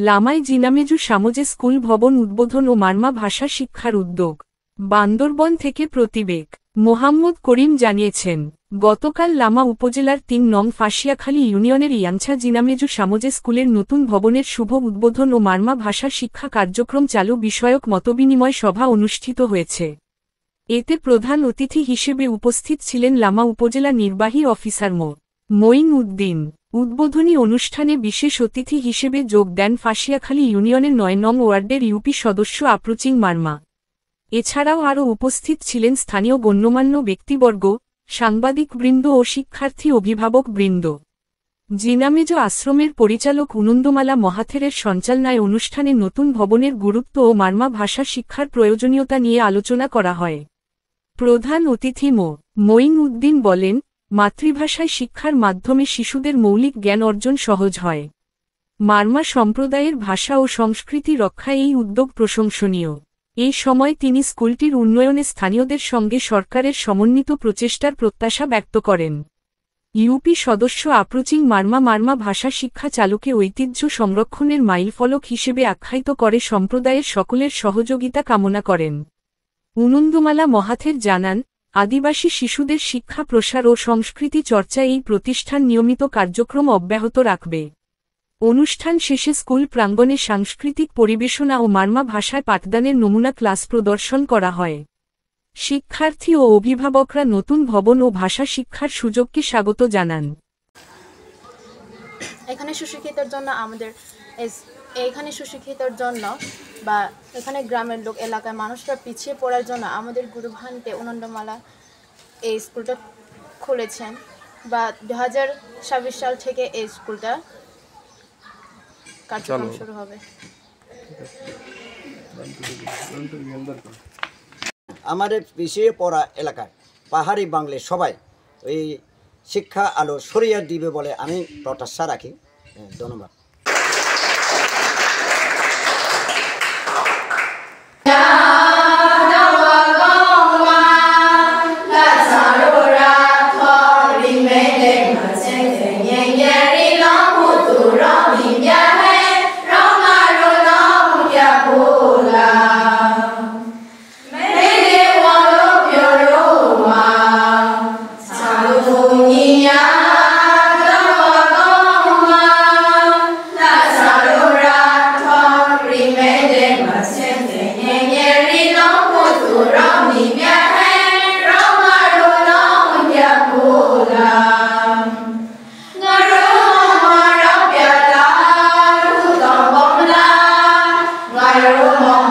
লামায় জিনামেজু সামজে school ভবন উদ্বোধন ও মারমা ভাষা শিক্ষার উদ্যোগ। বান্দরবন থেকে প্রতিবেদক মোহাম্মদ করিম জানিয়েছেন, গতকাল লামা উপজেলার ৩ নং ফাঁসিয়াখালী ইউনিয়নের ইয়াঞ্ছা জিনামেজু সামজে স্কুলের নতুন ভবনের শুভ উদ্বোধন ও মারমা ভাষা শিক্ষা কার্যক্রম চালু বিষয়ক মতবিনিময় সভা অনুষ্ঠিত হয়েছে। এতে প্রধান অতিথি হিসেবে উপস্থিত ছিলেন লামা উপজেলা নির্বাহী অফিসার মঈন উদ্দিন। উদ্বোধনী অনুষ্ঠানে বিশেষ অতিথি হিসেবে যোগ দেন ফাঁসিয়াখালী ইউনিয়নের ৯ নং ওয়ার্ডের ইউপি সদস্য আপ্রুচিং মারমা। এছাড়াও আরও উপস্থিত ছিলেন স্থানীয় গণ্যমান্য ব্যক্তিবর্গ, সাংবাদিকবৃন্দ ও শিক্ষার্থী অভিভাবকবৃন্দ। জিনামেজু আশ্রমের পরিচালক উনন্দমালা মহাথেরের সঞ্চালনায় অনুষ্ঠানে নতুন ভবনের গুরুত্ব ও মারমা ভাষা শিক্ষার প্রয়োজনীয়তা নিয়ে আলোচনা করা হয়। প্রধান অতিথি মঈন উদ্দিন বলেন, মাতৃভাষায় শিক্ষার মাধ্যমে শিশুদের মৌলিক জ্ঞান অর্জন সহজ হয়। মারমা সম্প্রদায়ের ভাষা ও সংস্কৃতি রক্ষায় এই উদ্যোগ প্রশংসনীয়। এই সময় তিনি স্কুলটির উন্নয়নে স্থানীয়দের সঙ্গে সরকারের সমন্বিত প্রচেষ্টার প্রত্যাশা ব্যক্ত করেন। ইউপি সদস্য আপ্রুচিং মারমা ভাষা শিক্ষা চালুকে ঐতিহ্য সংরক্ষণের মাইলফলক হিসেবে আখ্যায়িত করে সম্প্রদায়ের সকলের সহযোগিতা কামনা করেন। উনন্দমালা মহাথের জানান, আদিবাসী শিশুদের শিক্ষা প্রসার ও সংস্কৃতি চর্চায় এই প্রতিষ্ঠান নিয়মিত কার্যক্রম অব্যাহত রাখবে। অনুষ্ঠান শেষে স্কুল প্রাঙ্গণে সাংস্কৃতিক পরিবেশনা ও মারমা ভাষায় পাঠদানের নমুনা ক্লাস প্রদর্শন করা হয়। শিক্ষার্থী ও অভিভাবকরা নতুন ভবন ও ভাষা শিক্ষার সুযোগকে স্বাগত জানান। এখানে সুশিক্ষিতর জন্য বা এখানে গ্রামের লোক এলাকার মানুষরা পিছিয়ে পড়ার জন্য আমাদের গুরু ভান্তে উনন্দমালা এই স্কুলটা খুলেছেন, বা 2026 সাল থেকে এই স্কুলটা কার্যক্রম শুরু হবে। আমাদের পিছিয়ে পড়া এলাকার পাহাড়ি বাংলা সবাই এই শিক্ষা আলো ছড়িয়ে দিবে বলে আমি প্রত্যাশা রাখি। ধন্যবাদ। I